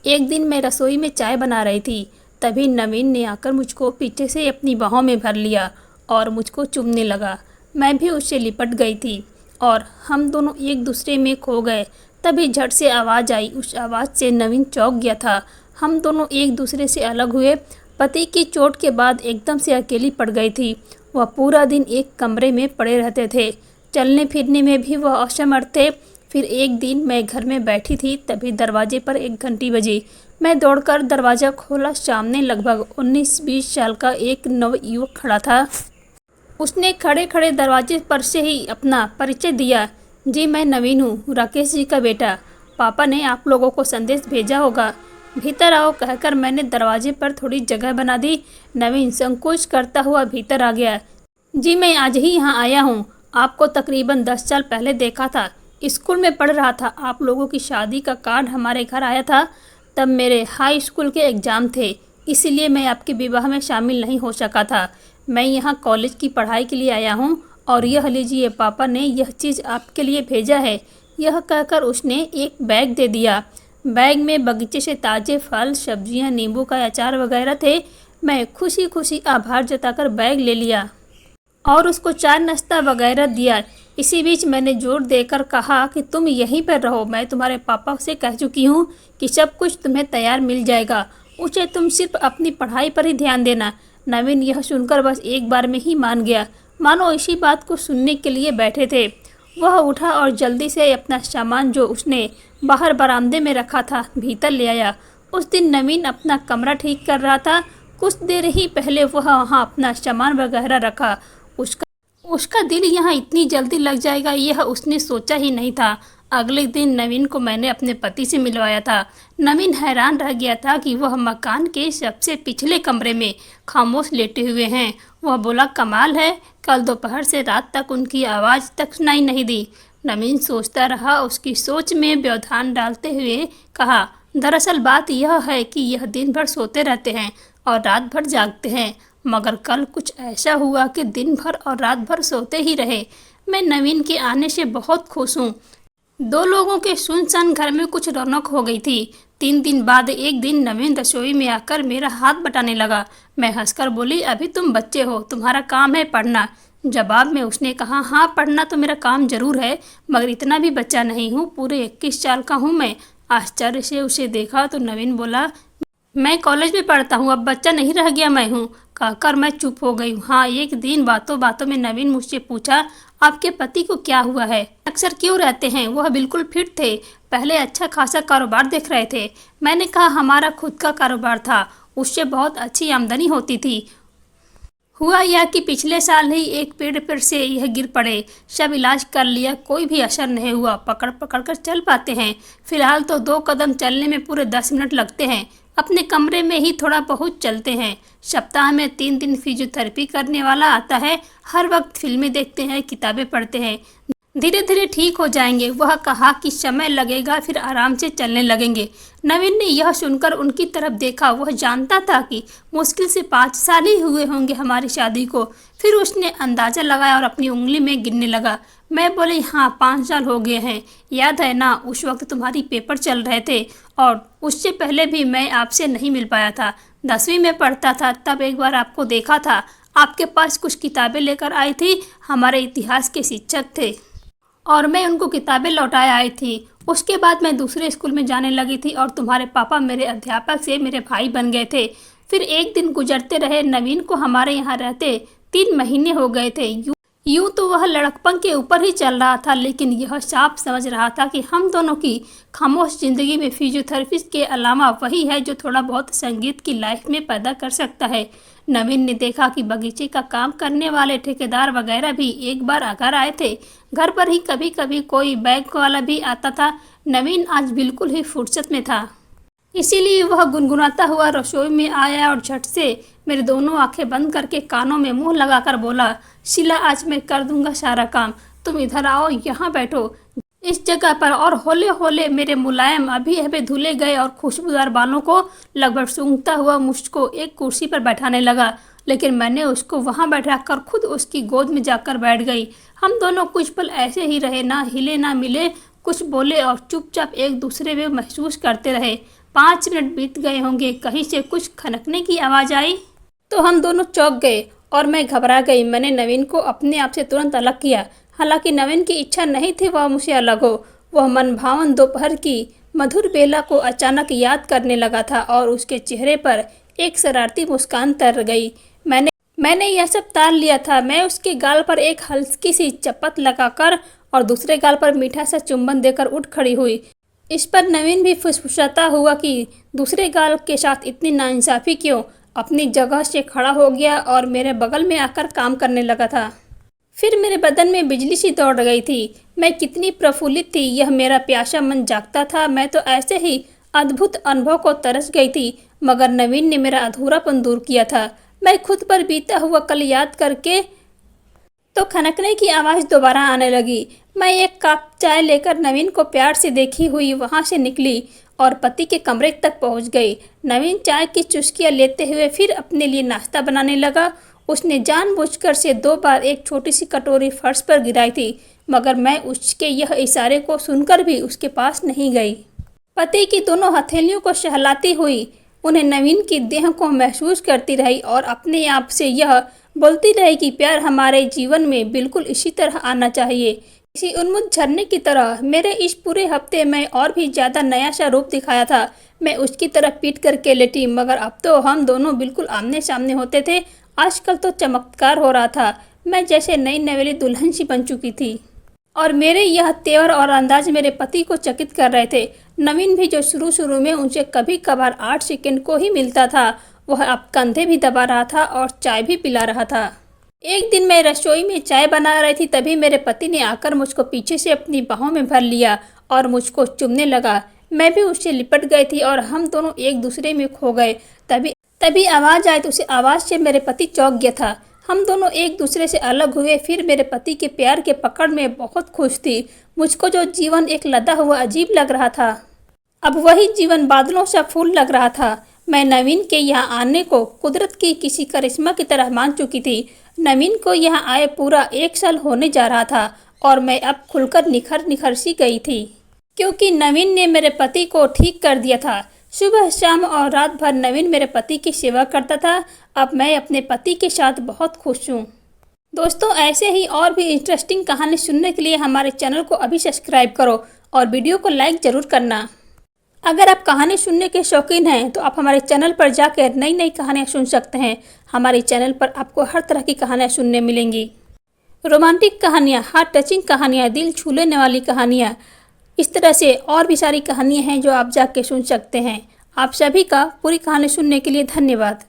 एक दिन मैं रसोई में चाय बना रही थी, तभी नवीन ने आकर मुझको पीछे से अपनी बाहों में भर लिया और मुझको चूमने लगा। मैं भी उससे लिपट गई थी और हम दोनों एक दूसरे में खो गए। तभी झट से आवाज़ आई। उस आवाज़ से नवीन चौंक गया था। हम दोनों एक दूसरे से अलग हुए। पति की चोट के बाद एकदम से अकेली पड़ गई थी। वह पूरा दिन एक कमरे में पड़े रहते थे। चलने फिरने में भी वह असमर्थ थे। फिर एक दिन मैं घर में बैठी थी, तभी दरवाजे पर एक घंटी बजी। मैं दौड़कर दरवाज़ा खोला। सामने लगभग 19-20 साल का एक नवयुवक खड़ा था। उसने खड़े खड़े दरवाजे पर से ही अपना परिचय दिया। जी, मैं नवीन हूँ, राकेश जी का बेटा। पापा ने आप लोगों को संदेश भेजा होगा, भीतर आओ कहकर मैंने दरवाजे पर थोड़ी जगह बना दी। नवीन संकोच करता हुआ भीतर आ गया। जी, मैं आज ही यहाँ आया हूँ। आपको तकरीबन 10 साल पहले देखा था। स्कूल में पढ़ रहा था। आप लोगों की शादी का कार्ड हमारे घर आया था। तब मेरे हाई स्कूल के एग्ज़ाम थे, इसीलिए मैं आपके विवाह में शामिल नहीं हो सका था। मैं यहाँ कॉलेज की पढ़ाई के लिए आया हूँ और यह लीजिए, पापा ने यह चीज़ आपके लिए भेजा है। यह कहकर उसने एक बैग दे दिया। बैग में बगीचे से ताज़े फल, सब्जियाँ, नींबू का अचार वगैरह थे। मैं खुशी खुशी आभार जताकर बैग ले लिया और उसको चाय नाश्ता वगैरह दिया। इसी बीच मैंने जोर देकर कहा कि तुम यहीं पर रहो। मैं तुम्हारे पापा से कह चुकी हूँ कि सब कुछ तुम्हें तैयार मिल जाएगा। उसे तुम सिर्फ अपनी पढ़ाई पर ही ध्यान देना। नवीन यह सुनकर बस एक बार में ही मान गया, मानो इसी बात को सुनने के लिए बैठे थे। वह उठा और जल्दी से अपना सामान जो उसने बाहर बरामदे में रखा था भीतर ले आया। उस दिन नवीन अपना कमरा ठीक कर रहा था। कुछ देर ही पहले वह वहाँ अपना सामान वगैरह रखा। उसका उसका दिल यहाँ इतनी जल्दी लग जाएगा यह उसने सोचा ही नहीं था। अगले दिन नवीन को मैंने अपने पति से मिलवाया था। नवीन हैरान रह गया था कि वह मकान के सबसे पिछले कमरे में खामोश लेटे हुए हैं। वह बोला, कमाल है, कल दोपहर से रात तक उनकी आवाज़ तक सुनाई नहीं दी। नवीन सोचता रहा। उसकी सोच में व्यवधान डालते हुए कहा, दरअसल बात यह है कि यह दिन भर सोते रहते हैं और रात भर जागते हैं, मगर कल कुछ ऐसा हुआ कि दिन भर और रात भर सोते ही रहे। मैं नवीन के आने से बहुत खुश हूँ। दो लोगों के सुनसान घर में कुछ रौनक हो गई थी। 3 दिन बाद एक दिन नवीन रसोई में आकर मेरा हाथ बटाने लगा। मैं हंसकर बोली, अभी तुम बच्चे हो, तुम्हारा काम है पढ़ना। जवाब में उसने कहा, हाँ पढ़ना तो मेरा काम जरूर है, मगर इतना भी बच्चा नहीं हूँ, पूरे 21 साल का हूँ मैं। आश्चर्य से उसे देखा तो नवीन बोला, मैं कॉलेज में पढ़ता हूँ, अब बच्चा नहीं रह गया मैं हूँ। कहकर मैं चुप हो गई। हाँ, एक दिन बातों बातों में नवीन मुझसे पूछा, आपके पति को क्या हुआ है, अक्सर क्यों रहते हैं? वह बिल्कुल फिट थे, पहले अच्छा खासा कारोबार देख रहे थे। मैंने कहा, हमारा खुद का कारोबार था, उससे बहुत अच्छी आमदनी होती थी। हुआ यह कि पिछले साल ही एक पेड़ पर से यह गिर पड़े। सब इलाज कर लिया, कोई भी असर नहीं हुआ। पकड़ पकड़ कर चल पाते हैं। फिलहाल तो 2 कदम चलने में पूरे 10 मिनट लगते हैं। अपने कमरे में ही थोड़ा बहुत चलते हैं। सप्ताह में 3 दिन फिजियोथेरेपी करने वाला आता है। हर वक्त फिल्में देखते हैं, किताबें पढ़ते हैं। धीरे धीरे ठीक हो जाएंगे। वह कहा कि समय लगेगा, फिर आराम से चलने लगेंगे। नवीन ने यह सुनकर उनकी तरफ देखा। वह जानता था कि मुश्किल से 5 साल ही हुए होंगे हमारी शादी को। फिर उसने अंदाज़ा लगाया और अपनी उंगली में गिनने लगा। मैं बोली, हाँ 5 साल हो गए हैं। याद है ना, उस वक्त तुम्हारी पेपर चल रहे थे और उससे पहले भी मैं आपसे नहीं मिल पाया था। 10वीं में पढ़ता था, तब एक बार आपको देखा था। आपके पास कुछ किताबें लेकर आई थी, हमारे इतिहास के शिक्षक थे और मैं उनको किताबें लौटाए आई थी। उसके बाद मैं दूसरे स्कूल में जाने लगी थी और तुम्हारे पापा मेरे अध्यापक से मेरे भाई बन गए थे। फिर एक दिन गुजरते रहे। नवीन को हमारे यहाँ रहते 3 महीने हो गए थे। यूँ तो वह लड़कपन के ऊपर ही चल रहा था, लेकिन यह साफ समझ रहा था कि हम दोनों की खामोश जिंदगी में फिजियोथेरेपिस्ट के अलावा वही है जो थोड़ा बहुत संगीत की लाइफ में पैदा कर सकता है। नवीन ने देखा कि बगीचे का काम करने वाले ठेकेदार वगैरह भी एक बार घर आए थे। घर पर ही कभी कभी कोई बैग वाला भी आता था। नवीन आज बिल्कुल ही फुर्सत में था, इसीलिए वह गुनगुनाता हुआ रसोई में आया और झट से मेरे दोनों आंखें बंद करके कानों में मुंह लगाकर बोला, शीला आज मैं कर दूंगा सारा काम, तुम इधर आओ, यहाँ बैठो इस जगह पर। और होले होले मेरे मुलायम अभी अभी धुले गए और खुशबूदार बालों को लगभग सूंघता हुआ मुझको एक कुर्सी पर बैठाने लगा, लेकिन मैंने उसको वहाँ बैठाकर खुद उसकी गोद में जाकर बैठ गई। हम दोनों कुछ पल ऐसे ही रहे, ना हिले ना मिले, कुछ बोले और चुपचाप एक दूसरे में महसूस करते रहे। 5 मिनट बीत गए होंगे, कहीं से कुछ खनकने की आवाज़ आई तो हम दोनों चौंक गए और मैं घबरा गई। मैंने नवीन को अपने आप से तुरंत अलग किया। हालांकि नवीन की इच्छा नहीं थी वह मुझसे अलग हो। वह मनभावन दोपहर की मधुर बेला को अचानक याद करने लगा था और उसके चेहरे पर एक शरारती मुस्कान तर गई। मैंने यह सब टाल लिया था। मैं उसके गाल पर एक हल्की सी चपत लगाकर और दूसरे गाल पर मीठा सा चुंबन देकर उठ खड़ी हुई। इस पर नवीन भी फुसफुसाता हुआ कि दूसरे गाल के साथ इतनी नाइंसाफ़ी क्यों। अपनी जगह से खड़ा हो गया और मेरे बगल में आकर काम करने लगा था। फिर मेरे बदन में बिजली सी दौड़ गई थी। मैं कितनी प्रफुल्लित थी, यह मेरा प्यासा मन जागता था। मैं तो ऐसे ही अद्भुत अनुभव को तरस गई थी, मगर नवीन ने मेरा अधूरापन दूर किया था। मैं खुद पर बीता हुआ कल याद करके तो खनकने की आवाज़ दोबारा आने लगी। मैं एक कप चाय लेकर नवीन को प्यार से देखी हुई वहाँ से निकली और पति के कमरे तक पहुँच गई। नवीन चाय की चुस्कियाँ लेते हुए फिर अपने लिए नाश्ता बनाने लगा। उसने जानबूझकर से 2 बार एक छोटी सी कटोरी फर्श पर गिराई थी, मगर मैं उसके यह इशारे को सुनकर भी उसके पास नहीं गई। पति की दोनों हथेलियों को सहलाती हुई उन्हें नवीन की देह को महसूस करती रही और अपने आप से यह बोलती रही कि प्यार हमारे जीवन में बिल्कुल इसी तरह आना चाहिए, इसी उन्मुख झरने की तरह। मेरे इस पूरे हफ्ते में और भी ज़्यादा नया सा रूप दिखाया था। मैं उसकी तरफ पीट करके लेटी, मगर अब तो हम दोनों बिल्कुल आमने सामने होते थे। आजकल तो चमत्कार हो रहा था। मैं जैसे नई नवेली दुल्हन सी बन चुकी थी और मेरे यह तेवर और अंदाज मेरे पति को चकित कर रहे थे। नवीन भी, जो शुरू में उनसे कभी कभार 8 सेकंड को ही मिलता था, वह अब कंधे भी दबा रहा था और चाय भी पिला रहा था। एक दिन मैं रसोई में चाय बना रही थी, तभी मेरे पति ने आकर मुझको पीछे से अपनी बाहों में भर लिया और मुझको चूमने लगा। मैं भी उससे लिपट गई थी और हम दोनों एक दूसरे में खो गए। तभी आवाज़ आई तो उस आवाज़ से मेरे पति चौंक गया था। हम दोनों एक दूसरे से अलग हुए। फिर मेरे पति के प्यार के पकड़ में बहुत खुश थी। मुझको जो जीवन एक लदा हुआ अजीब लग रहा था, अब वही जीवन बादलों सा फूल लग रहा था। मैं नवीन के यहाँ आने को कुदरत की किसी करिश्मा की तरह मान चुकी थी। नवीन को यहाँ आए पूरा 1 साल होने जा रहा था और मैं अब खुलकर निखर सी गई थी, क्योंकि नवीन ने मेरे पति को ठीक कर दिया था। सुबह शाम और रात भर नवीन मेरे पति की सेवा करता था। अब मैं अपने पति के साथ बहुत खुश हूँ। दोस्तों, ऐसे ही और भी इंटरेस्टिंग कहानी सुनने के लिए हमारे चैनल को अभी सब्सक्राइब करो और वीडियो को लाइक ज़रूर करना। अगर आप कहानी सुनने के शौकीन हैं तो आप हमारे चैनल पर जाकर नई नई कहानियाँ सुन सकते हैं। हमारे चैनल पर आपको हर तरह की कहानियाँ सुनने मिलेंगी। रोमांटिक कहानियाँ, हार्ट टचिंग कहानियाँ, दिल छू लेने वाली कहानियाँ, इस तरह से और भी सारी कहानियाँ हैं जो आप जाके सुन सकते हैं। आप सभी का पूरी कहानी सुनने के लिए धन्यवाद।